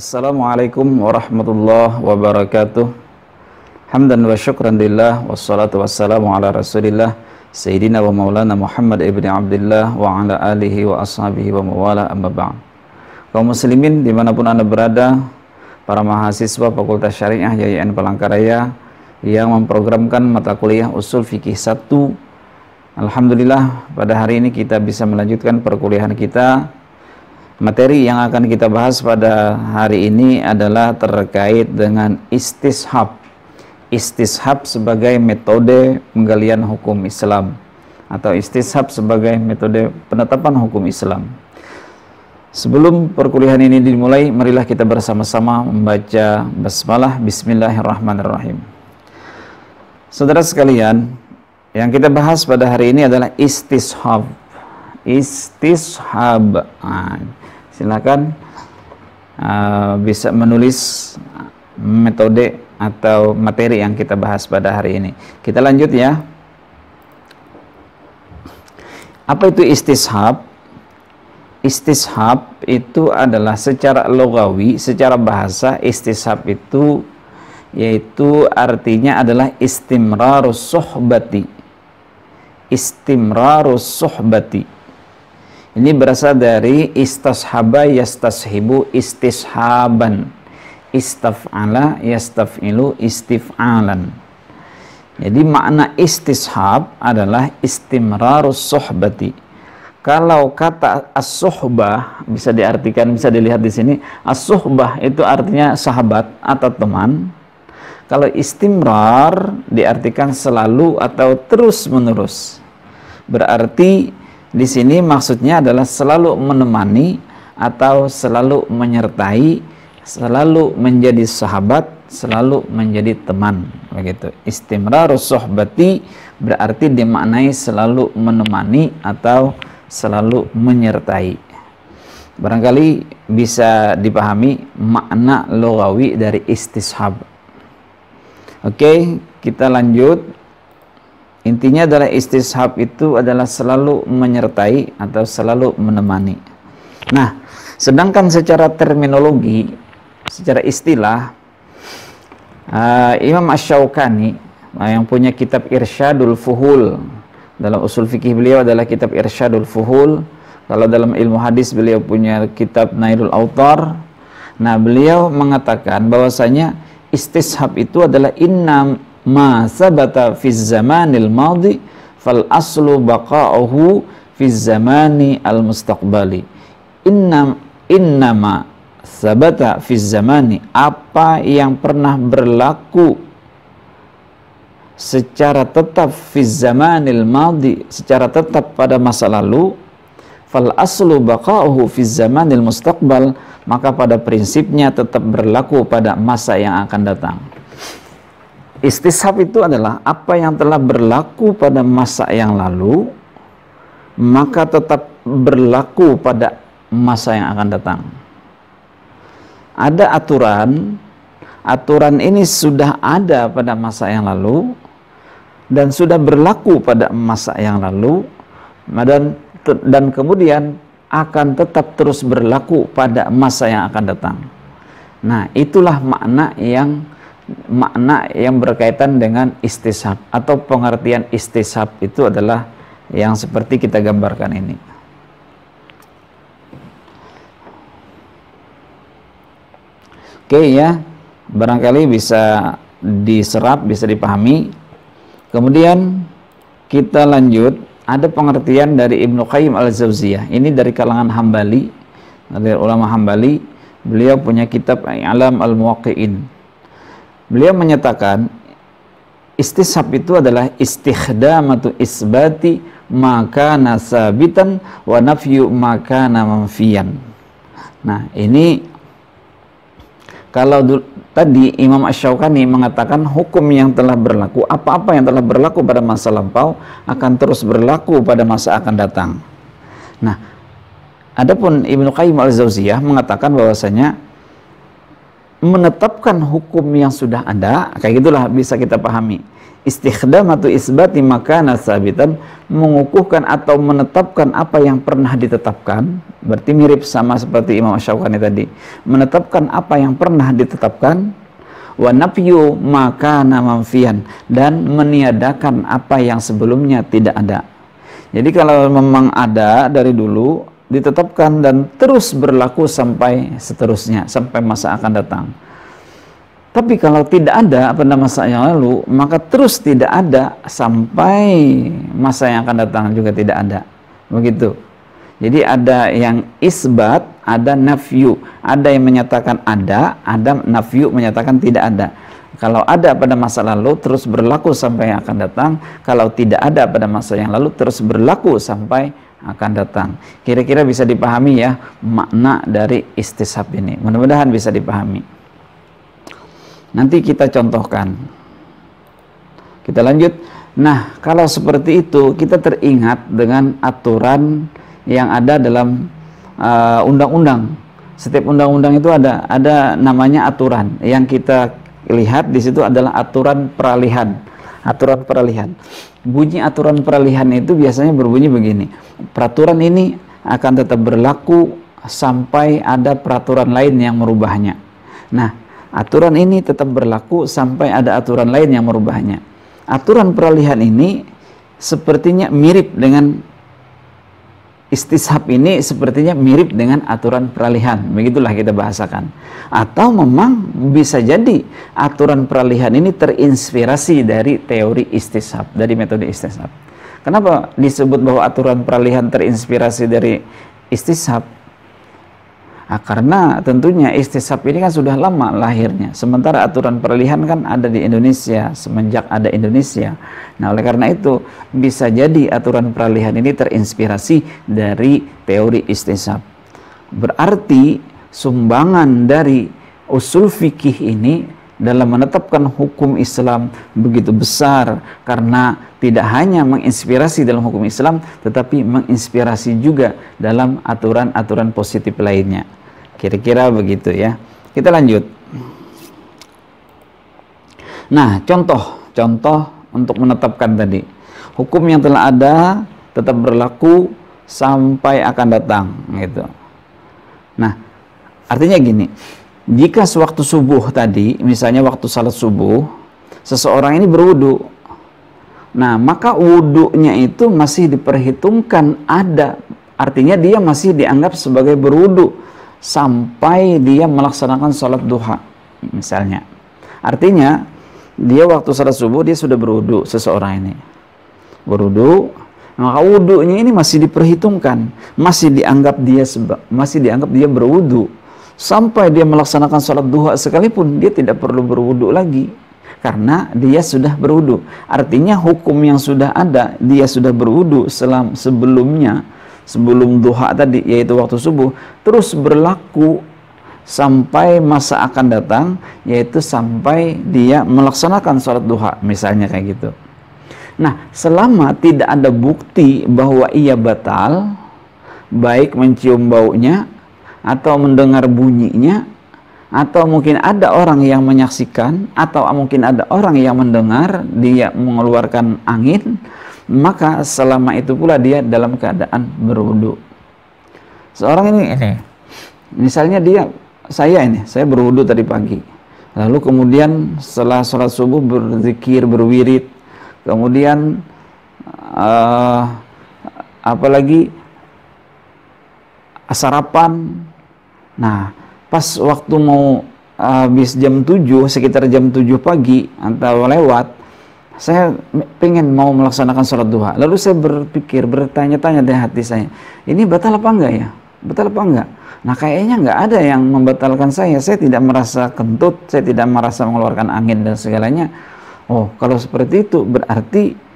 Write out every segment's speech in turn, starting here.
Assalamualaikum warahmatullahi wabarakatuh. Hamdan wa syukran lillah, wassalatu wassalamu ala rasulillah Sayyidina wa maulana Muhammad ibn Abdullah wa ala alihi wa ashabihi wa mawala, amma ba'd. Kaum muslimin dimanapun anda berada, para mahasiswa Fakultas Syariah YIN Palangkaraya yang memprogramkan mata kuliah Usul Fikih 1, alhamdulillah pada hari ini kita bisa melanjutkan perkuliahan kita. Materi yang akan kita bahas pada hari ini adalah terkait dengan istishab. Istishab sebagai metode penggalian hukum Islam, atau istishab sebagai metode penetapan hukum Islam. Sebelum perkuliahan ini dimulai, marilah kita bersama-sama membaca basmalah. Bismillahirrahmanirrahim. Saudara sekalian, yang kita bahas pada hari ini adalah istishab. Istishab. Silakan bisa menulis metode atau materi yang kita bahas pada hari ini. Kita lanjut ya. Apa itu istishab? Istishab itu adalah secara logawi, secara bahasa, istishab itu yaitu artinya adalah istimrarus suhbati. Istimrarus suhbati. Ini berasal dari istashaba yastashibu istishaban, istaf'ala yastaf'ilu istif'alan. Jadi makna istishab adalah istimrarus suhbati. Kalau kata as-suhbah bisa diartikan, bisa dilihat di sini, as-suhbah itu artinya sahabat atau teman. Kalau istimrar diartikan selalu atau terus-menerus. Berarti di sini maksudnya adalah selalu menemani atau selalu menyertai, selalu menjadi sahabat, selalu menjadi teman, begitu. Istimrarus suhbati berarti dimaknai selalu menemani atau selalu menyertai. Barangkali bisa dipahami makna logawi dari istishab. Oke, kita lanjut. Intinya adalah istishab itu adalah selalu menyertai atau selalu menemani. Nah, sedangkan secara terminologi, secara istilah, Imam Asy-Syaukani yang punya kitab Irsyadul Fuhul, dalam usul fikih beliau adalah kitab Irsyadul Fuhul. Kalau dalam ilmu hadis beliau punya kitab Nailul Autar. Nah, beliau mengatakan bahwasanya istishab itu adalah ma sabata fi zamanil madhi fal aslu baqa'uhu fi zamani al mustaqbali. Innama sabata fi zamani, apa yang pernah berlaku secara tetap fi zamanil madhi, secara tetap pada masa lalu, fal aslu baqa'uhu fi zamanil mustaqbal, maka pada prinsipnya tetap berlaku pada masa yang akan datang. Istishab itu adalah apa yang telah berlaku pada masa yang lalu, maka tetap berlaku pada masa yang akan datang. Ada aturan, aturan ini sudah ada pada masa yang lalu dan sudah berlaku pada masa yang lalu, dan kemudian akan tetap terus berlaku pada masa yang akan datang. Nah, itulah makna yang berkaitan dengan istishab, atau pengertian istishab itu adalah yang seperti kita gambarkan ini. Oke ya, barangkali bisa diserap, bisa dipahami. Kemudian kita lanjut, ada pengertian dari Ibnu Qayyim al-Jauziyah. Ini dari kalangan Hambali, dari ulama Hambali. Beliau punya kitab I'lam al-Muwaqqi'in. Beliau menyatakan istishab itu adalah istikhdamatu isbati maka nasabitan wa nafyu maka manfiyan. Nah, ini kalau tadi Imam Asy-Syaukani mengatakan hukum yang telah berlaku, apa-apa yang telah berlaku pada masa lampau akan terus berlaku pada masa akan datang. Nah, adapun Ibnu Qayyim al-Jauziyah mengatakan bahwasanya menetapkan hukum yang sudah ada, kayak gitulah bisa kita pahami. Istikhdam atau isbati makana sabitan, mengukuhkan atau menetapkan apa yang pernah ditetapkan, berarti mirip sama seperti Imam Asy-Syaukani tadi, menetapkan apa yang pernah ditetapkan, wa nafyu makana manfiyan, dan meniadakan apa yang sebelumnya tidak ada. Jadi kalau memang ada dari dulu, ditetapkan dan terus berlaku sampai seterusnya, sampai masa akan datang. Tapi kalau tidak ada pada masa yang lalu, maka terus tidak ada sampai masa yang akan datang juga tidak ada. Begitu. Jadi ada yang isbat, ada nafyu. Ada yang menyatakan ada nafyu menyatakan tidak ada. Kalau ada pada masa lalu terus berlaku sampai yang akan datang. Kalau tidak ada pada masa yang lalu terus berlaku sampai akan datang. Kira-kira bisa dipahami ya makna dari istishab ini. Mudah-mudahan bisa dipahami. Nanti kita contohkan. Kita lanjut. Nah, kalau seperti itu kita teringat dengan aturan yang ada dalam undang-undang. Setiap undang-undang itu ada namanya aturan. Yang kita lihat di situ adalah aturan peralihan. Aturan peralihan. Bunyi aturan peralihan itu biasanya berbunyi begini. Peraturan ini akan tetap berlaku sampai ada peraturan lain yang merubahnya. Nah, aturan ini tetap berlaku sampai ada aturan lain yang merubahnya. Aturan peralihan ini sepertinya mirip dengan istishab ini, sepertinya mirip dengan aturan peralihan. Begitulah kita bahasakan. Atau memang bisa jadi aturan peralihan ini terinspirasi dari teori istishab, dari metode istishab. Kenapa disebut bahwa aturan peralihan terinspirasi dari istishab? Karena tentunya istishab ini kan sudah lama lahirnya, sementara aturan peralihan kan ada di Indonesia semenjak ada Indonesia. Nah, oleh karena itu bisa jadi aturan peralihan ini terinspirasi dari teori istishab. Berarti sumbangan dari usul fikih ini dalam menetapkan hukum Islam begitu besar, karena tidak hanya menginspirasi dalam hukum Islam tetapi menginspirasi juga dalam aturan-aturan positif lainnya. Kira-kira begitu ya. Kita lanjut. Nah, contoh untuk menetapkan tadi. Hukum yang telah ada tetap berlaku sampai akan datang, gitu. Nah, artinya gini. Jika sewaktu subuh tadi, misalnya waktu salat subuh, seseorang ini berwudu. Nah, maka wudunya itu masih diperhitungkan ada. Artinya dia masih dianggap sebagai berwudu sampai dia melaksanakan sholat duha misalnya. Artinya dia waktu sholat subuh dia sudah berwudu, seseorang ini berwudu, maka wudunya ini masih diperhitungkan, masih dianggap dia berwudu sampai dia melaksanakan sholat duha sekalipun dia tidak perlu berwudu lagi karena dia sudah berwudu. Artinya hukum yang sudah ada, dia sudah berwudu sebelum duha tadi, yaitu waktu subuh, terus berlaku sampai masa akan datang, yaitu sampai dia melaksanakan sholat duha, misalnya kayak gitu. Nah, selama tidak ada bukti bahwa ia batal, baik mencium baunya, atau mendengar bunyinya, atau mungkin ada orang yang menyaksikan, atau mungkin ada orang yang mendengar dia mengeluarkan angin, maka selama itu pula dia dalam keadaan berwudu. Seorang ini misalnya saya berwudu tadi pagi, lalu kemudian setelah sholat subuh berzikir, berwirid, kemudian apalagi sarapan. Nah, pas waktu mau habis jam 7, sekitar jam 7 pagi atau lewat, saya pengen mau melaksanakan sholat duha. Lalu saya bertanya-tanya di hati saya, ini batal apa enggak ya? Batal apa enggak? Nah, kayaknya enggak ada yang membatalkan saya. Saya tidak merasa kentut, saya tidak merasa mengeluarkan angin dan segalanya. Oh, kalau seperti itu berarti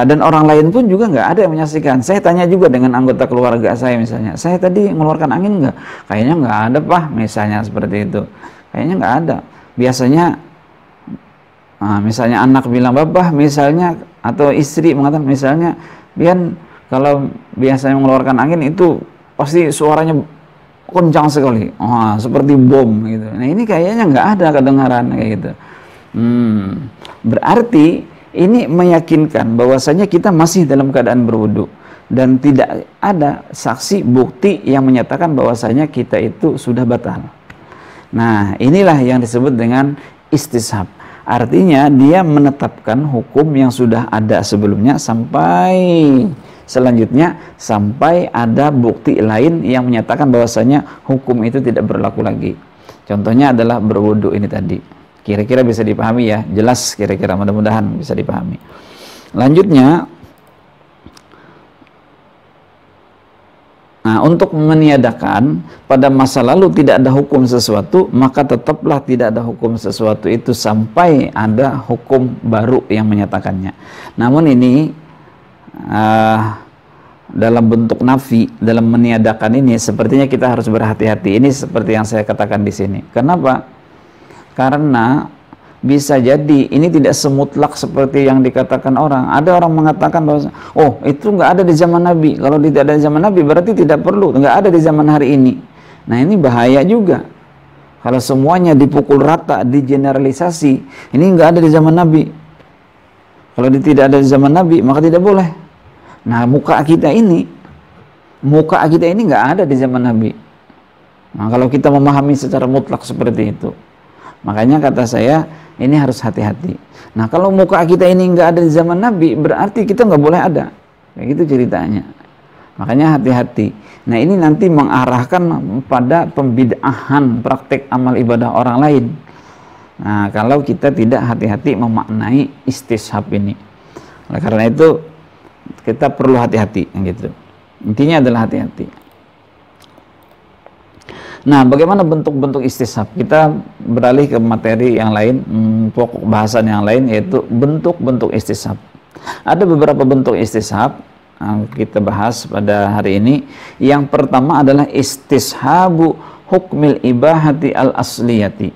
dan orang lain pun juga enggak ada yang menyaksikan. Saya tanya juga dengan anggota keluarga saya misalnya, saya tadi mengeluarkan angin enggak? Kayaknya enggak ada, Pak, misalnya seperti itu. Kayaknya enggak ada. Biasanya misalnya anak bilang, bapak misalnya, atau istri mengatakan misalnya, Bian, kalau biasanya mengeluarkan angin itu pasti suaranya kencang sekali, seperti bom gitu. Nah, ini kayaknya nggak ada kedengaran kayak gitu. Berarti ini meyakinkan bahwasanya kita masih dalam keadaan berwudu dan tidak ada saksi bukti yang menyatakan bahwasanya kita itu sudah batal. Nah, inilah yang disebut dengan istishab. Artinya dia menetapkan hukum yang sudah ada sebelumnya sampai selanjutnya sampai ada bukti lain yang menyatakan bahwasanya hukum itu tidak berlaku lagi. Contohnya adalah berwudu ini tadi. Kira-kira bisa dipahami ya, jelas kira-kira, mudah-mudahan bisa dipahami. Lanjutnya, nah, untuk meniadakan pada masa lalu tidak ada hukum sesuatu, maka tetaplah tidak ada hukum sesuatu itu sampai ada hukum baru yang menyatakannya. Namun ini dalam bentuk nafi, dalam meniadakan ini sepertinya kita harus berhati-hati. Ini seperti yang saya katakan di sini. Kenapa? Karena bisa jadi ini tidak semutlak seperti yang dikatakan orang. Ada orang mengatakan bahwa oh itu nggak ada di zaman Nabi. Kalau tidak ada di zaman Nabi berarti tidak perlu, nggak ada di zaman hari ini. Nah ini bahaya juga. Kalau semuanya dipukul rata, digeneralisasi, ini nggak ada di zaman Nabi. Kalau tidak ada di zaman Nabi maka tidak boleh. Nah muka kita ini nggak ada di zaman Nabi. Nah kalau kita memahami secara mutlak seperti itu, makanya kata saya ini harus hati-hati. Nah kalau muka kita ini nggak ada di zaman Nabi berarti kita nggak boleh ada, kayak gitu ceritanya. Makanya hati-hati. Nah ini nanti mengarahkan pada pembid'ahan praktek amal ibadah orang lain. Nah kalau kita tidak hati-hati memaknai istishab ini. Oleh karena itu kita perlu hati-hati, gitu. Intinya adalah hati-hati. Nah, bagaimana bentuk-bentuk istishab? Kita beralih ke materi yang lain, pokok bahasan yang lain, yaitu bentuk-bentuk istishab. Ada beberapa bentuk istishab yang kita bahas pada hari ini. Yang pertama adalah istishabu hukmil ibahati al-asliyati.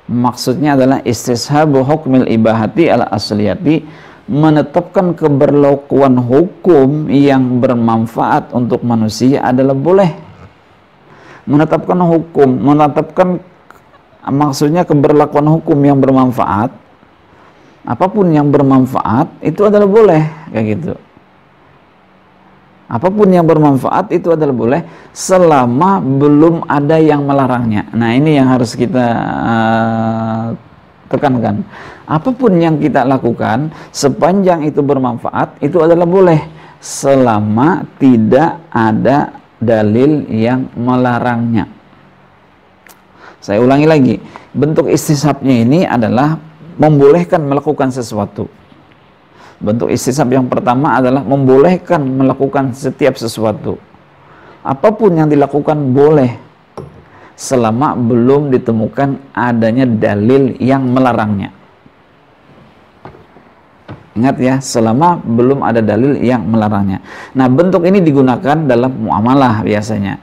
Maksudnya adalah istishabu hukmil ibahati al-asliyati, menetapkan keberlakuan hukum yang bermanfaat untuk manusia adalah boleh. Menetapkan hukum, maksudnya keberlakuan hukum yang bermanfaat, apapun yang bermanfaat itu adalah boleh, kayak gitu. Apapun yang bermanfaat itu adalah boleh selama belum ada yang melarangnya. Nah ini yang harus kita tekankan. Apapun yang kita lakukan sepanjang itu bermanfaat itu adalah boleh selama tidak ada dalil yang melarangnya. Saya ulangi lagi, bentuk istishabnya ini adalah membolehkan melakukan sesuatu. Bentuk istishab yang pertama adalah membolehkan melakukan setiap sesuatu. Apapun yang dilakukan boleh selama belum ditemukan adanya dalil yang melarangnya. Ingat ya, selama belum ada dalil yang melarangnya. Nah, bentuk ini digunakan dalam muamalah biasanya.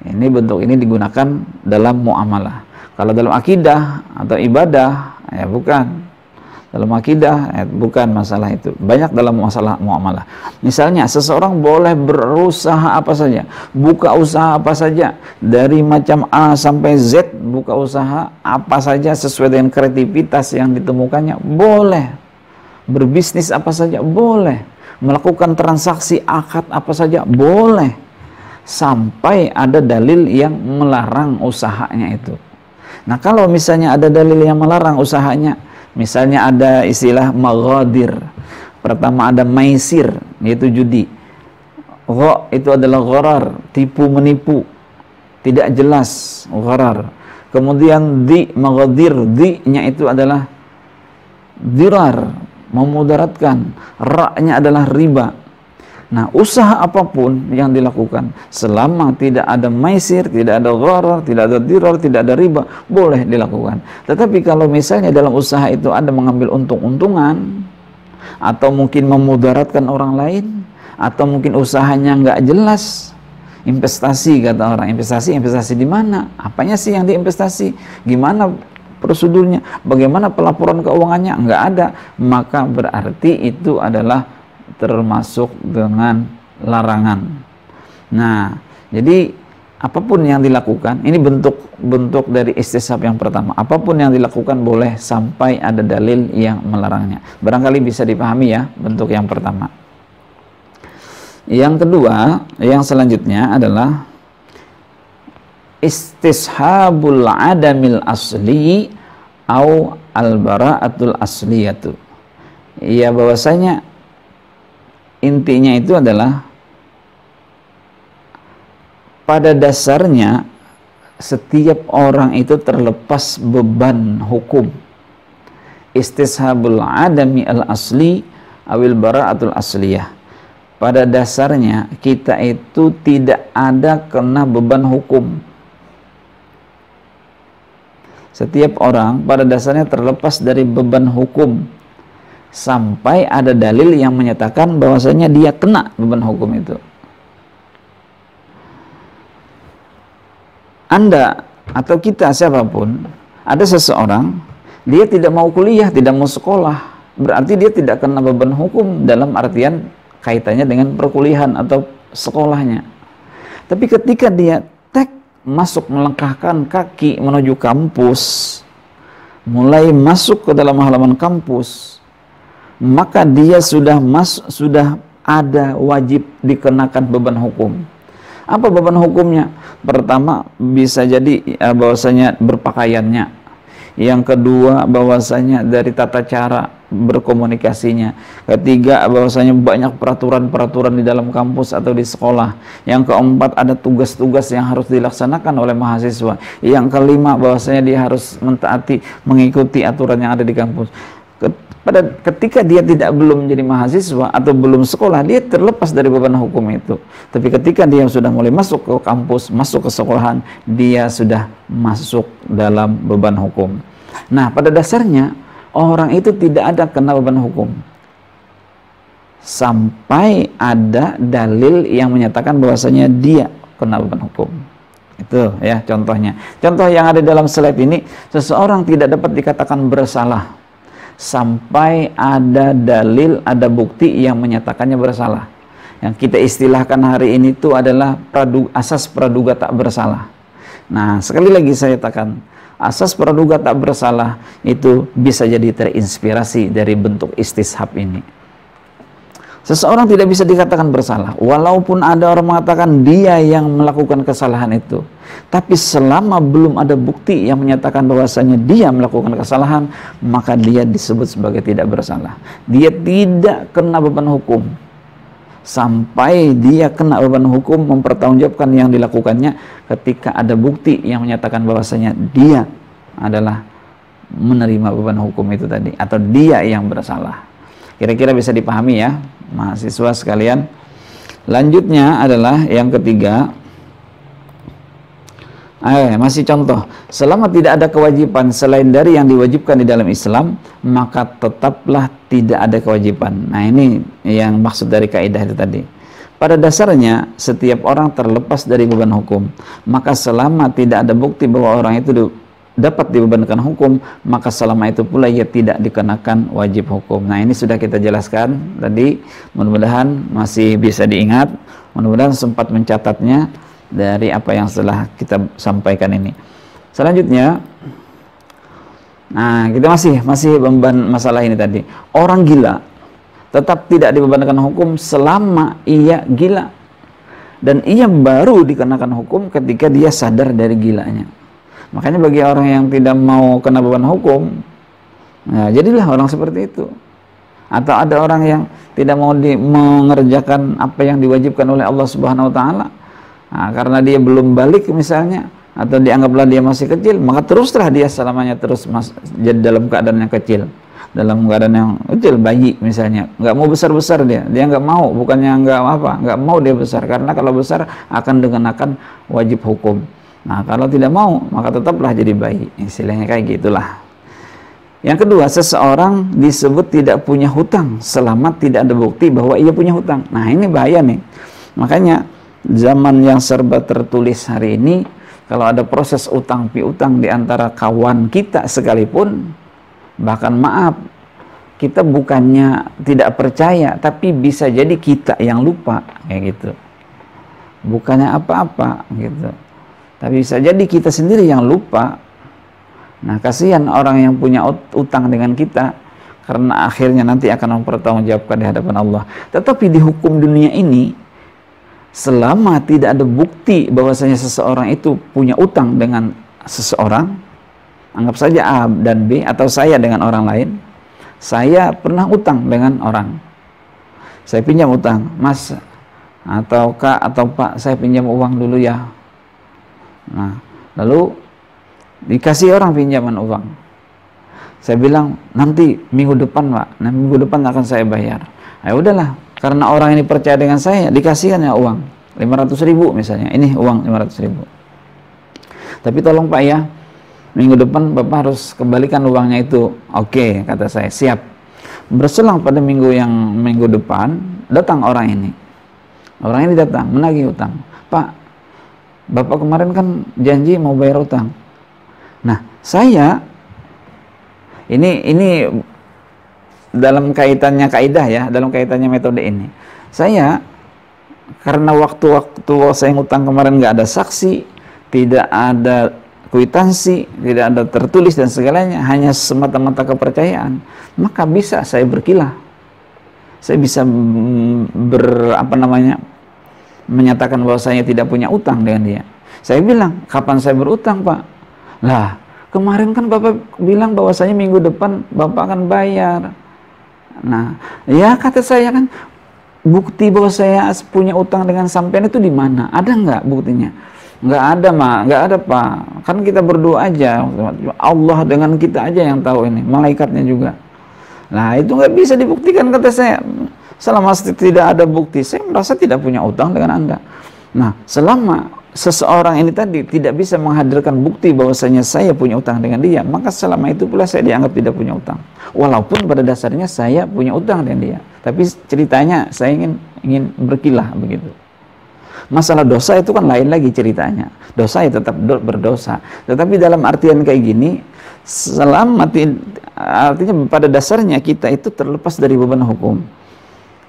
Ini bentuk ini digunakan dalam muamalah. Kalau dalam akidah atau ibadah, ya bukan. Dalam akidah, ya bukan masalah itu. Banyak dalam masalah muamalah. Misalnya, seseorang boleh berusaha apa saja, buka usaha apa saja, dari macam A sampai Z, buka usaha apa saja sesuai dengan kreativitas yang ditemukannya, boleh. Berbisnis apa saja boleh, melakukan transaksi akad apa saja boleh, sampai ada dalil yang melarang usahanya itu. Nah kalau misalnya ada dalil yang melarang usahanya, misalnya ada istilah maghadir. Pertama ada maisir, yaitu judi. Gha itu adalah gharar, tipu menipu, tidak jelas, gharar. Kemudian maghadir, nya itu adalah dirar, memudaratkan, ra-nya adalah riba. Nah, usaha apapun yang dilakukan selama tidak ada maisir, tidak ada gharar, tidak ada dirar, tidak ada riba, boleh dilakukan. Tetapi kalau misalnya dalam usaha itu ada mengambil untung-untungan, atau mungkin memudaratkan orang lain, atau mungkin usahanya nggak jelas, investasi kata orang, investasi di mana? Apanya sih yang diinvestasi? Gimana prosedurnya, bagaimana pelaporan keuangannya, nggak ada, maka berarti itu adalah termasuk dengan larangan. Nah, jadi apapun yang dilakukan, ini bentuk dari istishab yang pertama. Apapun yang dilakukan boleh sampai ada dalil yang melarangnya. Barangkali bisa dipahami ya bentuk yang pertama. Yang kedua, yang selanjutnya adalah istishabul adamil asli au al-bara'atul asliyatu. Ya, bahwasanya intinya itu adalah pada dasarnya setiap orang itu terlepas beban hukum. Istishabul adami al-asli awil bara'atul asliyah. Pada dasarnya kita itu tidak ada kena beban hukum. Setiap orang pada dasarnya terlepas dari beban hukum sampai ada dalil yang menyatakan bahwasanya dia kena beban hukum itu. Anda atau kita siapapun, ada seseorang dia tidak mau kuliah, tidak mau sekolah, berarti dia tidak kena beban hukum dalam artian kaitannya dengan perkuliahan atau sekolahnya. Tapi ketika dia masuk melangkahkan kaki menuju kampus, mulai masuk ke dalam halaman kampus, maka dia sudah ada wajib dikenakan beban hukum. Apa beban hukumnya? Pertama, bisa jadi bahwasanya berpakaiannya. Yang kedua, bahwasanya dari tata cara berkomunikasinya. Ketiga, bahwasanya banyak peraturan-peraturan di dalam kampus atau di sekolah. Yang keempat, ada tugas-tugas yang harus dilaksanakan oleh mahasiswa. Yang kelima, bahwasanya dia harus mengikuti aturan yang ada di kampus. Ketika dia belum menjadi mahasiswa atau belum sekolah, dia terlepas dari beban hukum itu. Tapi ketika dia sudah mulai masuk ke kampus, masuk ke sekolahan, dia sudah masuk dalam beban hukum. Nah, pada dasarnya orang itu tidak ada kena beban hukum sampai ada dalil yang menyatakan bahwasanya dia kena beban hukum. Itu ya contohnya. Contoh yang ada dalam slide ini, seseorang tidak dapat dikatakan bersalah sampai ada dalil, ada bukti yang menyatakannya bersalah. Yang kita istilahkan hari ini itu adalah asas praduga tak bersalah. Nah, sekali lagi saya katakan, asas praduga tak bersalah itu bisa jadi terinspirasi dari bentuk istishab ini. Seseorang tidak bisa dikatakan bersalah, walaupun ada orang mengatakan dia yang melakukan kesalahan itu. Tapi selama belum ada bukti yang menyatakan bahwasanya dia melakukan kesalahan, maka dia disebut sebagai tidak bersalah. Dia tidak kena beban hukum. Sampai dia kena beban hukum mempertanggungjawabkan yang dilakukannya ketika ada bukti yang menyatakan bahwasanya dia adalah menerima beban hukum itu tadi, atau dia yang bersalah. Kira-kira bisa dipahami ya, mahasiswa sekalian. Lanjutnya adalah yang ketiga, masih contoh, selama tidak ada kewajiban selain dari yang diwajibkan di dalam Islam, maka tetaplah tidak ada kewajiban. Nah, ini yang maksud dari kaidah itu tadi. Pada dasarnya setiap orang terlepas dari beban hukum, maka selama tidak ada bukti bahwa orang itu dapat dibebankan hukum, maka selama itu pula ia tidak dikenakan wajib hukum. Nah, ini sudah kita jelaskan tadi, mudah-mudahan masih bisa diingat, mudah-mudahan sempat mencatatnya dari apa yang setelah kita sampaikan ini. Selanjutnya, nah kita masih beban masalah ini tadi. Orang gila tetap tidak dibebankan hukum selama ia gila, dan ia baru dikenakan hukum ketika dia sadar dari gilanya. Makanya bagi orang yang tidak mau kena beban hukum, nah, jadilah orang seperti itu. Atau ada orang yang tidak mau mengerjakan apa yang diwajibkan oleh Allah Subhanahu wa taala. Nah, karena dia belum balik misalnya, atau dianggaplah dia masih kecil, maka teruslah dia selamanya terus jadi dalam keadaan yang kecil, dalam keadaan yang kecil, bayi misalnya, nggak mau besar-besar dia nggak mau, bukannya nggak mau dia besar, karena kalau besar akan dikenakan wajib hukum. Nah, kalau tidak mau, maka tetaplah jadi bayi. Istilahnya kayak gitulah. Yang kedua, seseorang disebut tidak punya hutang selama tidak ada bukti bahwa ia punya hutang. Nah, ini bahaya nih. Makanya zaman yang serba tertulis hari ini, kalau ada proses utang piutang di antara kawan kita sekalipun, bahkan maaf, kita bukannya tidak percaya, tapi bisa jadi kita yang lupa, kayak gitu. Bukannya apa-apa gitu. Tapi bisa jadi kita sendiri yang lupa. Nah, kasihan orang yang punya utang dengan kita, karena akhirnya nanti akan mempertanggungjawabkan di hadapan Allah. Tetapi di hukum dunia ini, selama tidak ada bukti bahwasanya seseorang itu punya utang dengan seseorang, anggap saja A dan B, atau saya dengan orang lain, saya pernah utang dengan orang, saya pinjam utang, Mas atau Kak atau Pak, saya pinjam uang dulu ya. Nah, lalu dikasih orang pinjaman uang, saya bilang nanti minggu depan Pak, nah minggu depan akan saya bayar. Ya udahlah, karena orang ini percaya dengan saya, dikasihkan ya uang 500.000 misalnya, ini uang 500.000. Tapi tolong Pak ya, minggu depan Bapak harus kembalikan uangnya itu. Oke, kata saya, siap. Berselang pada minggu depan, datang orang ini. Orang ini datang, menagih utang. Pak, Bapak kemarin kan janji mau bayar utang. Nah, saya ini dalam kaitannya kaidah ya, dalam kaitannya metode ini. Saya karena waktu-waktu saya ngutang kemarin nggak ada saksi, tidak ada kwitansi, tidak ada tertulis dan segalanya, hanya semata-mata kepercayaan, maka bisa saya berkilah. Saya bisa menyatakan bahwa saya tidak punya utang dengan dia. Saya bilang, kapan saya berutang Pak? Lah, kemarin kan Bapak bilang bahwasanya minggu depan Bapak akan bayar. Nah, ya kata saya kan, bukti bahwa saya punya utang dengan sampean itu di mana? Ada nggak buktinya? Nggak ada nggak ada Pak. Kan kita berdoa aja, Allah dengan kita aja yang tahu ini, malaikatnya juga. Nah, itu nggak bisa dibuktikan kata saya. Selama tidak ada bukti, saya merasa tidak punya utang dengan Anda. Nah, selama seseorang ini tadi tidak bisa menghadirkan bukti bahwasanya saya punya utang dengan dia, maka selama itu pula saya dianggap tidak punya utang. Walaupun pada dasarnya saya punya utang dengan dia, tapi ceritanya saya ingin berkilah begitu. Masalah dosa itu kan lain lagi ceritanya. Dosa ya tetap berdosa. Tetapi dalam artian kayak gini, artinya pada dasarnya kita itu terlepas dari beban hukum.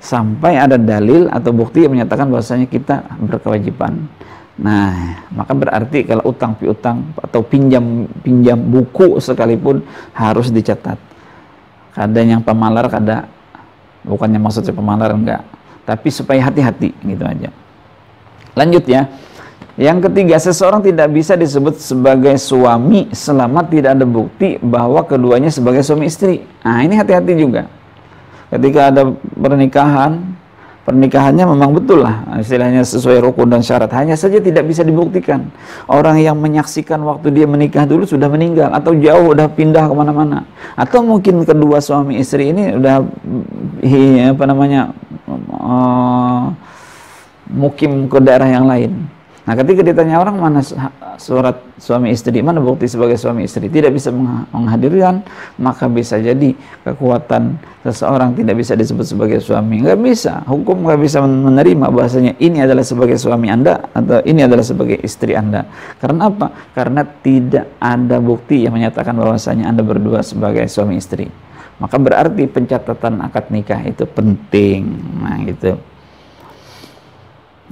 Sampai ada dalil atau bukti yang menyatakan bahwasanya kita berkewajiban. Nah, maka berarti kalau utang piutang atau pinjam buku sekalipun harus dicatat. Kadang yang pemalar, kadang bukannya maksudnya pemalar, enggak. Tapi supaya hati-hati gitu aja. Lanjut ya. Yang ketiga, seseorang tidak bisa disebut sebagai suami selama tidak ada bukti bahwa keduanya sebagai suami istri. Nah, ini hati-hati juga. Ketika ada pernikahannya memang betul lah istilahnya sesuai rukun dan syarat, hanya saja tidak bisa dibuktikan. Orang yang menyaksikan waktu dia menikah dulu sudah meninggal, atau jauh udah pindah kemana-mana, atau mungkin kedua suami istri ini udah mukim ke daerah yang lain. Nah, ketika ditanya orang, mana surat suami istri, mana bukti sebagai suami istri, tidak bisa menghadirkan, maka bisa jadi kekuatan seseorang tidak bisa disebut sebagai suami. Nggak bisa, hukum nggak bisa menerima bahasanya ini adalah sebagai suami Anda atau ini adalah sebagai istri Anda. Karena apa? Karena tidak ada bukti yang menyatakan bahwasanya Anda berdua sebagai suami istri. Maka berarti pencatatan akad nikah itu penting. Nah, gitu.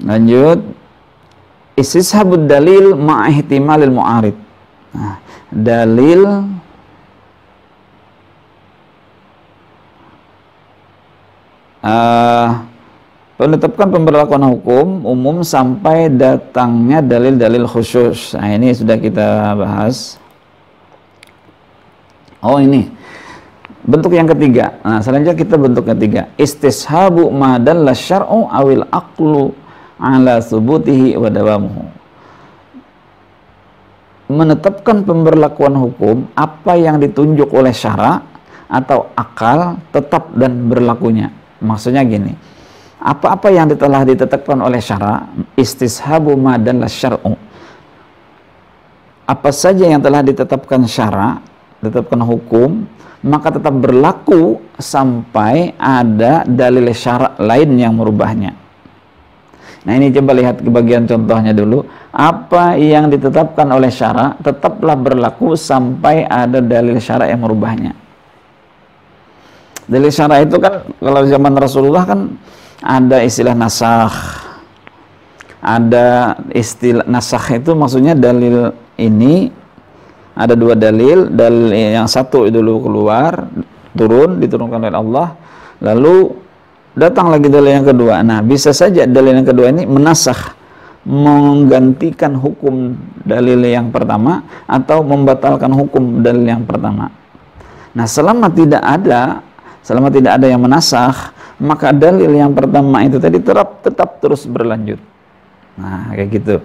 Lanjut. Istishabud dalil ma'ihtimalil mu'arid. Nah, dalil menetapkan pemberlakuan hukum umum sampai datangnya dalil-dalil khusus. Nah, ini sudah kita bahas. Oh, ini bentuk yang ketiga. Nah, selanjutnya kita bentuk ketiga. Istishabu ma dalla syar'u awil aqlu ala subutihi wa dawamuhu. Menetapkan pemberlakuan hukum apa yang ditunjuk oleh syara atau akal tetap dan berlakunya. Maksudnya gini, apa-apa yang telah ditetapkan oleh syara, istishabu ma dalla syar'u, apa saja yang telah ditetapkan syara, ditetapkan hukum, maka tetap berlaku sampai ada dalil syara lain yang merubahnya. Nah, ini coba lihat ke bagian contohnya dulu. Apa yang ditetapkan oleh syara tetaplah berlaku sampai ada dalil syara yang merubahnya. Dalil syara itu kan kalau zaman Rasulullah kan ada istilah nasakh. ada istilah nasakh itu maksudnya dalil ini ada dua dalil yang satu itu dulu keluar diturunkan oleh Allah, lalu datang lagi dalil yang kedua. Nah, bisa saja dalil yang kedua ini menasakh, menggantikan hukum dalil yang pertama atau membatalkan hukum dalil yang pertama. Nah, selama tidak ada yang menasakh, maka dalil yang pertama itu tadi tetap terus berlanjut. Nah, kayak gitu.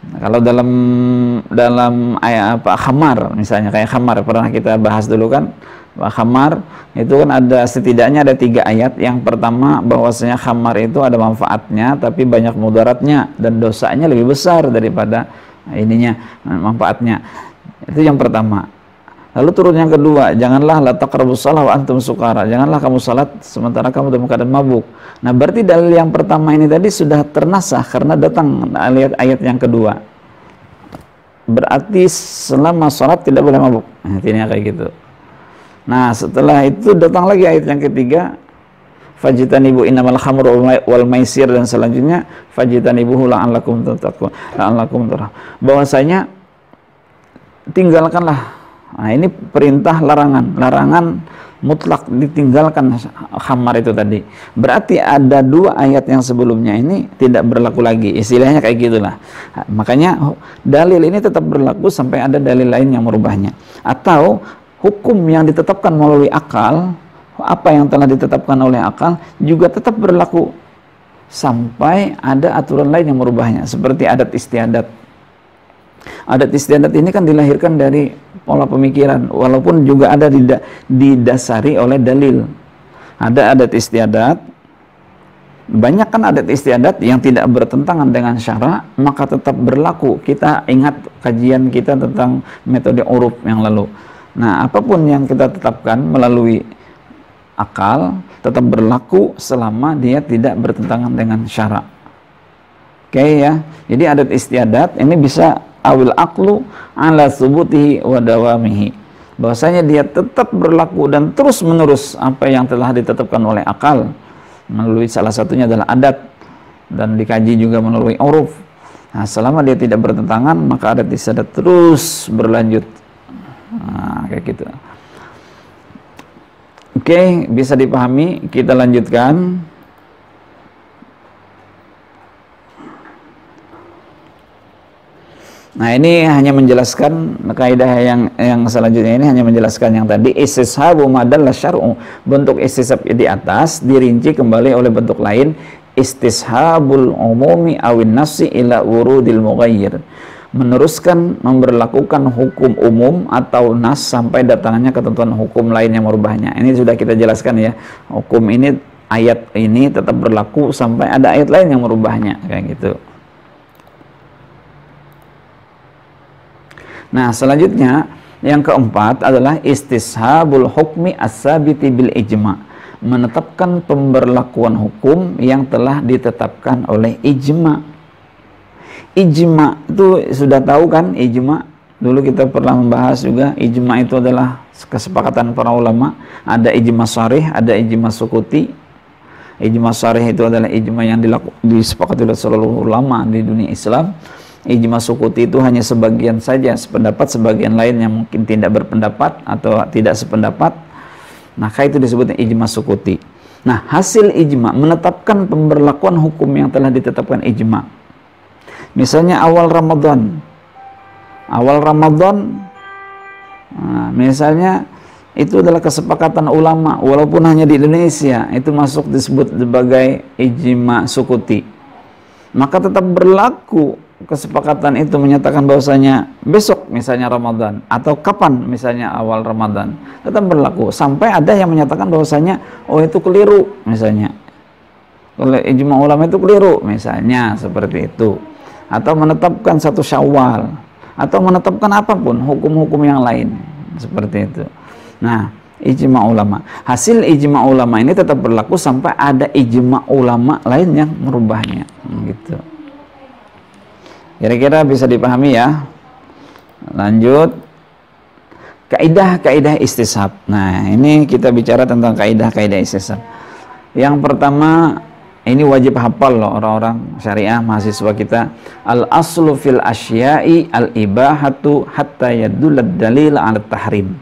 Nah, kalau dalam ayat khamar misalnya, kayak khamar pernah kita bahas dulu kan, khamar itu kan setidaknya ada 3 ayat. Yang pertama bahwasanya khamar itu ada manfaatnya tapi banyak mudaratnya dan dosanya lebih besar daripada manfaatnya. Itu yang pertama. Lalu turun yang kedua, janganlah la taqrabus shalah wa antum sukara, janganlah kamu salat sementara kamu dalam keadaan mabuk. Nah, berarti dalil yang pertama ini tadi sudah ternasah karena datang ayat yang kedua. Berarti selama salat tidak boleh mabuk. Nah, intinya kayak gitu. Nah, setelah itu datang lagi ayat yang ketiga, fajtanibu innamal khamru wal maisir, dan selanjutnya fajtanibuhu la'allakum tattaqun, la'allakum turham. Bahwasanya tinggalkanlah. Nah, ini perintah larangan mutlak, ditinggalkan khamar itu tadi. Berarti ada 2 ayat yang sebelumnya ini tidak berlaku lagi. Istilahnya kayak gitulah. Makanya dalil ini tetap berlaku sampai ada dalil lain yang merubahnya. Atau hukum yang ditetapkan melalui akal, apa yang telah ditetapkan oleh akal juga tetap berlaku sampai ada aturan lain yang merubahnya. Seperti adat istiadat. Adat istiadat ini kan dilahirkan dari pola pemikiran, walaupun juga ada didasari oleh dalil. Ada adat istiadat, banyak kan adat istiadat yang tidak bertentangan dengan syara, maka tetap berlaku. Kita ingat kajian kita tentang metode uruf yang lalu. Nah, apapun yang kita tetapkan melalui akal tetap berlaku selama dia tidak bertentangan dengan syara. Oke ya. Jadi adat istiadat ini bisa awil aqlu ala subutihi wa dawamihi, bahwasanya dia tetap berlaku dan terus menerus apa yang telah ditetapkan oleh akal melalui salah satunya adalah adat, dan dikaji juga melalui uruf. Nah, selama dia tidak bertentangan maka adat istiadat terus berlanjut. Nah, kayak gitu. Oke, bisa dipahami. Kita lanjutkan. Nah, ini hanya menjelaskan kaidah yang selanjutnya, ini hanya menjelaskan yang tadi istishabu madalla syar'u. Bentuk istishab di atas dirinci kembali oleh bentuk lain, istishabul umumi awin nafsi ila wurudil mughayyir. Meneruskan memberlakukan hukum umum atau nas sampai datangnya ketentuan hukum lain yang merubahnya. Ini sudah kita jelaskan ya. Hukum ini, ayat ini tetap berlaku sampai ada ayat lain yang merubahnya, kayak gitu. Nah, selanjutnya yang keempat adalah istishabul hukmi as-sabiti bil ijma'. Menetapkan pemberlakuan hukum yang telah ditetapkan oleh ijma'. Ijma' itu sudah tahu kan, ijma'. Dulu kita pernah membahas juga, ijma' itu adalah kesepakatan para ulama. Ada ijma' sharih, ada ijma' sukuti. Ijma' sharih itu adalah ijma' yang disepakati oleh seluruh ulama di dunia Islam. Ijma sukuti itu hanya sebagian saja sependapat, sebagian lain yang mungkin tidak berpendapat atau tidak sependapat, maka itu disebutnya ijma sukuti. Nah, hasil ijma menetapkan pemberlakuan hukum yang telah ditetapkan ijma. Misalnya awal Ramadan, nah, misalnya itu adalah kesepakatan ulama, walaupun hanya di Indonesia, itu masuk disebut sebagai ijma sukuti. Maka tetap berlaku kesepakatan itu menyatakan bahwasanya besok misalnya Ramadan atau kapan misalnya awal Ramadan, tetap berlaku sampai ada yang menyatakan bahwasanya oh itu keliru misalnya. Oleh ijma ulama itu keliru misalnya, seperti itu. Atau menetapkan 1 Syawal atau menetapkan apapun hukum-hukum yang lain seperti itu. Nah, ijma ulama. Hasil ijma ulama ini tetap berlaku sampai ada ijma ulama lain yang merubahnya, gitu. Kira-kira bisa dipahami ya. Lanjut, kaidah-kaidah istishab. Nah, ini kita bicara tentang kaidah-kaidah istishab. Yang pertama, Ini wajib hafal loh orang-orang syariah, mahasiswa kita. Al aslu fil asya'i al ibahatu hatta yadullad dalil ala tahrim.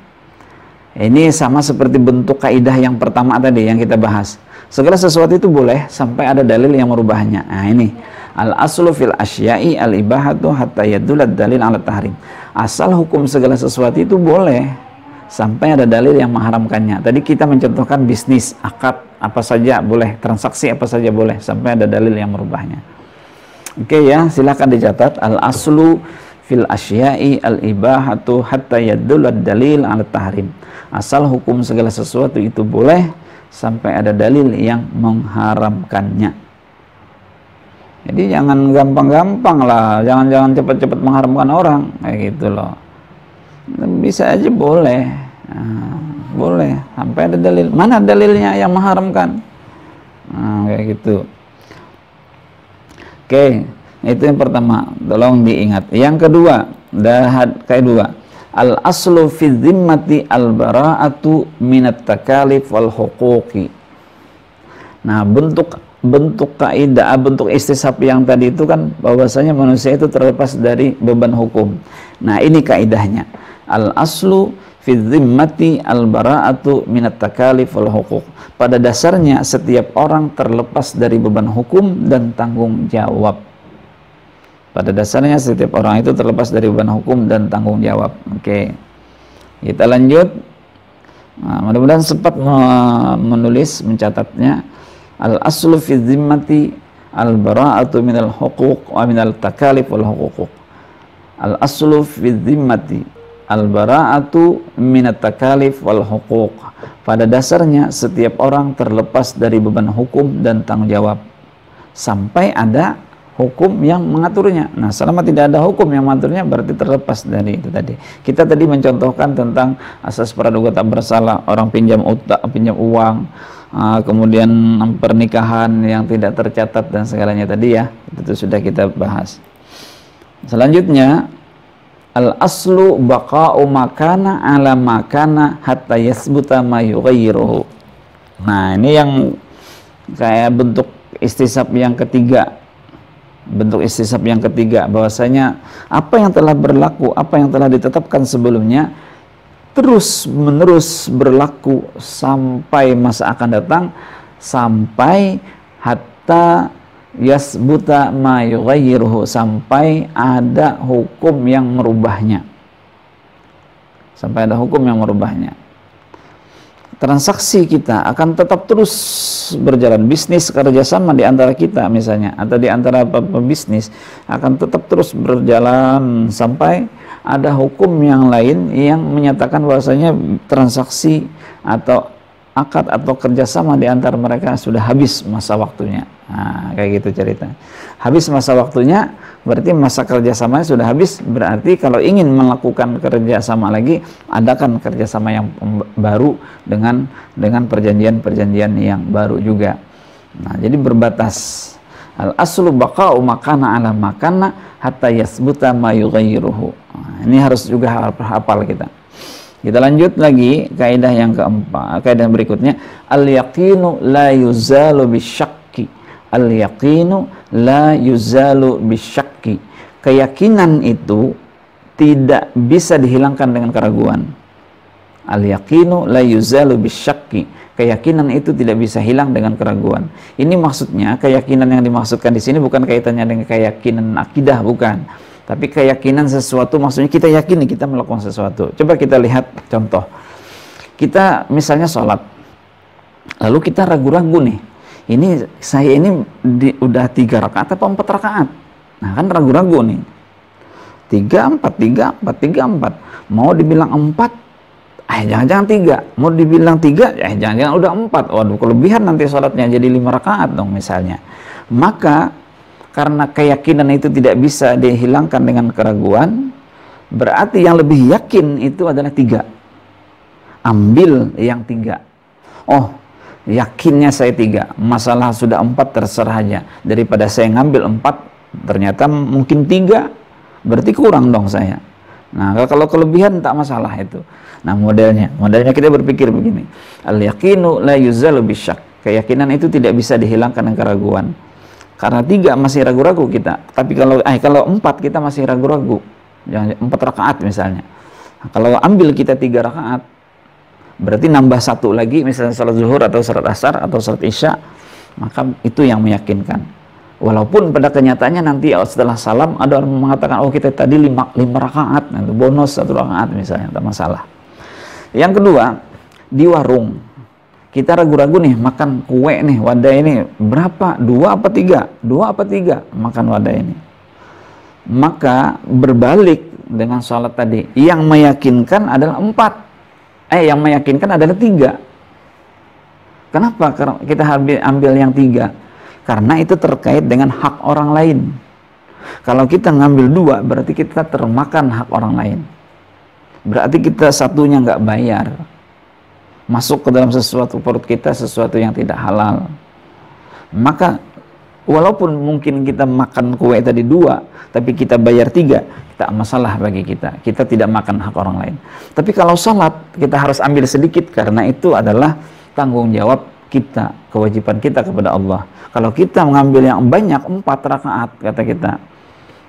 Ini sama seperti bentuk kaidah yang pertama tadi yang kita bahas. Segala sesuatu itu boleh sampai ada dalil yang merubahnya. Nah ini al aslu fil asya'i al ibahatu hatta yadullad dalil ala tahrim. Asal hukum segala sesuatu itu boleh sampai ada dalil yang mengharamkannya. Tadi kita mencontohkan bisnis, akad apa saja boleh, transaksi apa saja boleh sampai ada dalil yang merubahnya. Oke ya, silakan dicatat. Al aslu fil asya'i al ibahatu hatta yadullad dalil ala tahrim. Asal hukum segala sesuatu itu boleh sampai ada dalil yang mengharamkannya. Jadi jangan gampang-gampang lah, jangan cepat-cepat mengharamkan orang kayak gitu loh. Bisa aja boleh, boleh sampai ada dalil. Mana dalilnya yang mengharamkan? Kayak gitu. Oke, itu yang pertama, tolong diingat. Yang kedua, al aslu fi dhimmati al bara'atu minat takalif wal huquqi. Nah, bentuk kaidah, bentuk istishab yang tadi itu kan bahwasanya manusia itu terlepas dari beban hukum. Nah, ini kaidahnya. Al aslu fi dhimmati al bara'atu minat takalif wal huquq. Pada dasarnya setiap orang terlepas dari beban hukum dan tanggung jawab. Pada dasarnya setiap orang itu terlepas dari beban hukum dan tanggung jawab. Oke. Kita lanjut. Nah, mudah-mudahan sempat menulis, mencatatnya. Al aslu fi dhimmati al bara'atu minal huquq wa minal takalif wal huquq. Al aslu fi dhimmati al bara'atu minat takalif wal huquq. Pada dasarnya setiap orang terlepas dari beban hukum dan tanggung jawab sampai ada hukum yang mengaturnya. Nah, selama tidak ada hukum yang mengaturnya berarti terlepas dari itu tadi. Kita tadi mencontohkan tentang asas praduga tak bersalah, orang pinjam uang, kemudian pernikahan yang tidak tercatat dan segalanya tadi ya. Itu sudah kita bahas. Selanjutnya al aslu baqa'u makana ala makana hatta yasbuta ma yughayyiruhu. Nah, ini yang kayak bentuk istisab yang ketiga. Bentuk istisab yang ketiga bahwasanya apa yang telah berlaku, apa yang telah ditetapkan sebelumnya terus menerus berlaku sampai masa akan datang, sampai hatta yasbuta ma yughayyiruhu, sampai ada hukum yang merubahnya. Sampai ada hukum yang merubahnya. Transaksi kita akan tetap terus berjalan. Bisnis kerjasama di antara kita misalnya, atau di antara pebisnis akan tetap terus berjalan sampai ada hukum yang lain yang menyatakan bahwasanya transaksi atau akad atau kerjasama di antara mereka sudah habis masa waktunya. Nah, kayak gitu cerita. Habis masa waktunya berarti masa kerjasamanya sudah habis. Berarti kalau ingin melakukan kerjasama lagi, adakan kerjasama yang baru dengan perjanjian-perjanjian yang baru juga. Nah, jadi berbatas. Al aslu baqa'u makana ala makana hatta yasbuta ma yughayyiruhu. Nah, ini harus juga hafal kita. Kita lanjut lagi kaidah yang keempat, kaidah berikutnya, al yaqinu la yuzalu bisyakki. Al yaqinu la yuzalu bisyakki. Keyakinan itu tidak bisa dihilangkan dengan keraguan. Al yaqinu la yuzalu bisyakki. Keyakinan itu tidak bisa hilang dengan keraguan. Ini maksudnya keyakinan yang dimaksudkan di sini bukan kaitannya dengan keyakinan akidah, bukan. Tapi keyakinan sesuatu, maksudnya kita yakini kita melakukan sesuatu. Coba kita lihat contoh. Kita misalnya sholat, lalu kita ragu-ragu nih. Saya ini udah 3 rakaat atau 4 rakaat. Nah kan ragu-ragu nih. 3, 4, 3, 4, 3, 4. Mau dibilang 4, jangan-jangan 3. Mau dibilang 3, jangan-jangan udah 4. Waduh, kelebihan nanti sholatnya jadi 5 rakaat dong misalnya. Maka karena keyakinan itu tidak bisa dihilangkan dengan keraguan, berarti yang lebih yakin itu adalah 3. Ambil yang 3. Oh, yakinnya saya 3. Masalah sudah 4 terserah aja. Daripada saya ngambil 4, ternyata mungkin 3, berarti kurang dong saya. Nah, kalau kelebihan tak masalah itu. Nah, modelnya kita berpikir begini. Al yaqinu la yuzalu bisyak. Keyakinan itu tidak bisa dihilangkan dengan keraguan. Karena 3 masih ragu-ragu kita. Tapi kalau 4 kita masih ragu-ragu. Jangan 4 rakaat misalnya. Nah, kalau ambil kita 3 rakaat, berarti nambah 1 lagi, misalnya salat zuhur atau salat asar atau salat isya, maka itu yang meyakinkan. Walaupun pada kenyataannya nanti setelah salam ada orang mengatakan, oh kita tadi 5 rakaat, nah, bonus 1 rakaat misalnya, tak masalah. Yang kedua, di warung kita ragu-ragu nih, makan kue nih, wadah ini berapa? 2 apa 3? 2 apa 3 makan wadah ini. Maka berbalik dengan sholat tadi, yang meyakinkan adalah 4. Yang meyakinkan adalah 3. Kenapa kita ambil yang 3? Karena itu terkait dengan hak orang lain. Kalau kita ngambil 2, berarti kita termakan hak orang lain. Berarti kita satunya nggak bayar. Masuk ke dalam sesuatu perut kita, sesuatu yang tidak halal. Maka walaupun mungkin kita makan kue tadi 2, tapi kita bayar 3, tak masalah bagi kita. Kita tidak makan hak orang lain. Tapi kalau sholat, kita harus ambil sedikit, karena itu adalah tanggung jawab kita, kewajiban kita kepada Allah. Kalau kita mengambil yang banyak, 4 rakaat, kata kita,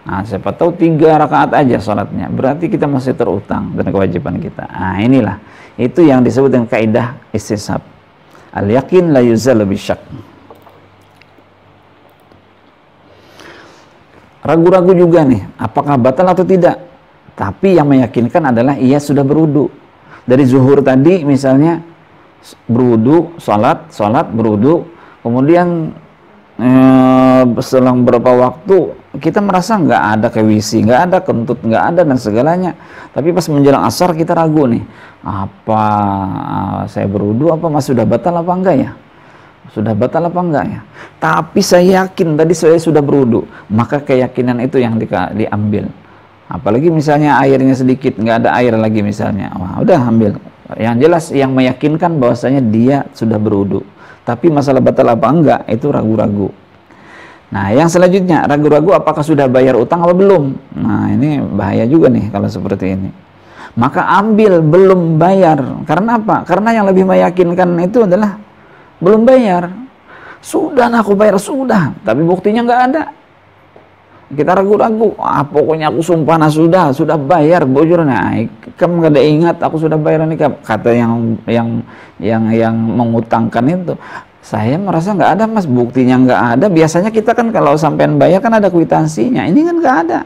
nah siapa tahu 3 rakaat aja sholatnya, berarti kita masih terutang dengan kewajiban kita. Nah inilah, itu yang disebut dengan kaidah istishab. Al-yakin la yuzalu bisyak. Ragu-ragu juga nih, apakah batal atau tidak. Tapi yang meyakinkan adalah ia sudah berwudu. Dari zuhur tadi misalnya, berwudu, sholat, berwudu, kemudian selang berapa waktu kita merasa nggak ada kewisi, nggak ada kentut, nggak ada dan segalanya. Tapi pas menjelang asar kita ragu nih, apa saya berwudu apa masih sudah batal apa enggak ya? Sudah batal apa enggak ya? Tapi saya yakin tadi saya sudah berwudu, maka keyakinan itu yang diambil. Apalagi misalnya airnya sedikit, nggak ada air lagi misalnya, wah udah ambil. Yang jelas yang meyakinkan bahwasanya dia sudah berwudu. Tapi masalah batal apa enggak itu ragu-ragu. Nah, yang selanjutnya ragu-ragu apakah sudah bayar utang atau belum. Nah, ini bahaya juga nih kalau seperti ini. Maka ambil belum bayar. Karena apa? Karena yang lebih meyakinkan itu adalah belum bayar. Sudah aku bayar, sudah, tapi buktinya nggak ada. Kita ragu-ragu, pokoknya aku sumpah sudah bayar bojurnya. Kamu nggak ada ingat aku sudah bayar nih, kata yang mengutangkan itu. Saya merasa nggak ada mas, buktinya nggak ada. Biasanya kita kan kalau sampean bayar kan ada kwitansinya, ini kan nggak ada.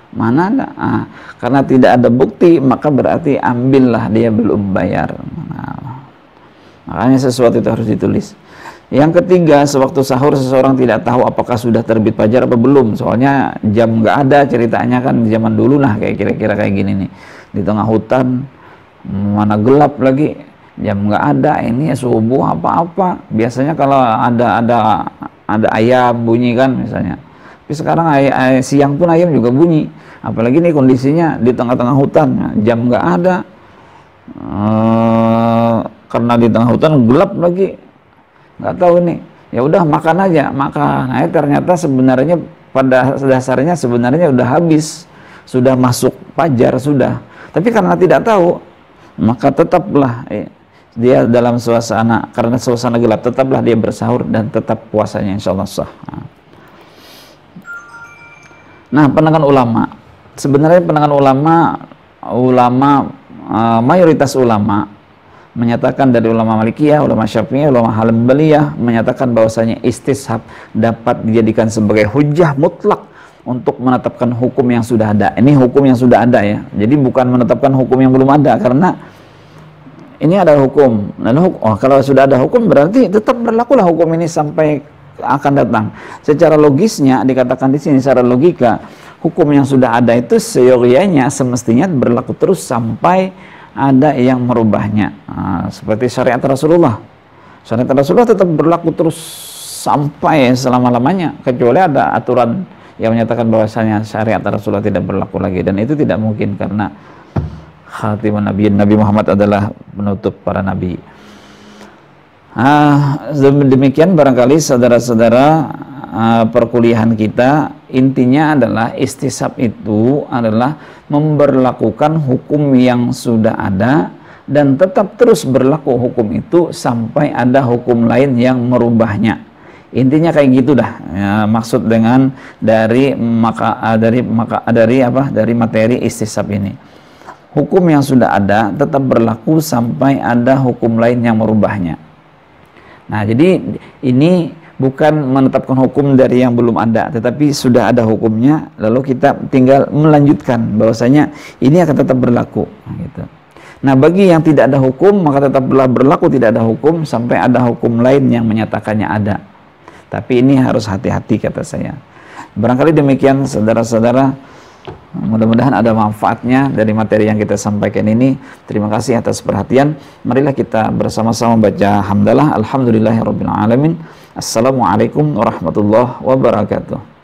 Mana ada? Karena tidak ada bukti, maka berarti ambillah dia belum bayar. Makanya sesuatu itu harus ditulis. Yang ketiga, sewaktu sahur seseorang tidak tahu apakah sudah terbit fajar apa belum. Soalnya jam nggak ada, ceritanya kan zaman dulu lah, kayak kira-kira kayak gini nih. Di tengah hutan, mana gelap lagi, jam nggak ada, ini ya subuh apa-apa. Biasanya kalau ada ayam bunyi kan misalnya. Tapi sekarang siang pun ayam juga bunyi. Apalagi nih kondisinya di tengah-tengah hutan, jam nggak ada. Karena di tengah hutan gelap lagi. Nggak tahu nih, ya udah makan aja, makan. Nah, ternyata sebenarnya pada dasarnya sebenarnya udah habis, sudah masuk fajar sudah. Tapi karena tidak tahu, maka tetaplah dia dalam suasana, karena suasana gelap, tetaplah dia bersahur dan tetap puasanya insya Allah sah. Nah, pandangan ulama, sebenarnya pandangan ulama mayoritas ulama menyatakan, dari ulama Malikiyah, ulama Syafi'iyah, ulama Hanbaliyah menyatakan bahwasanya istishab dapat dijadikan sebagai hujjah mutlak untuk menetapkan hukum yang sudah ada. Ini hukum yang sudah ada ya. Jadi bukan menetapkan hukum yang belum ada, karena ini ada hukum. Kalau sudah ada hukum berarti tetap berlakulah hukum ini sampai akan datang. Secara logisnya dikatakan di sini, secara logika, hukum yang sudah ada itu seyogyanya semestinya berlaku terus sampai ada yang merubahnya. Seperti syariat Rasulullah. Syariat Rasulullah tetap berlaku terus sampai selama-lamanya, kecuali ada aturan yang menyatakan bahwasanya syariat Rasulullah tidak berlaku lagi, dan itu tidak mungkin karena khatimun nabiyyin, Nabi Muhammad adalah penutup para nabi. Demikian barangkali saudara-saudara, perkuliahan kita intinya adalah istishab itu adalah memberlakukan hukum yang sudah ada dan tetap terus berlaku hukum itu sampai ada hukum lain yang merubahnya. Intinya kayak gitu dah. Ya, maksud dengan dari materi istishab ini. Hukum yang sudah ada tetap berlaku sampai ada hukum lain yang merubahnya. Nah, jadi ini bukan menetapkan hukum dari yang belum ada, tetapi sudah ada hukumnya, lalu kita tinggal melanjutkan bahwasanya ini akan tetap berlaku. Gitu. Nah, bagi yang tidak ada hukum, maka tetaplah berlaku tidak ada hukum sampai ada hukum lain yang menyatakannya ada. Tapi ini harus hati-hati kata saya. Barangkali demikian saudara-saudara. Mudah-mudahan ada manfaatnya dari materi yang kita sampaikan ini. Terima kasih atas perhatian. Marilah kita bersama-sama baca hamdalah. Alhamdulillahirabbil alamin. Assalamualaikum warahmatullahi wabarakatuh.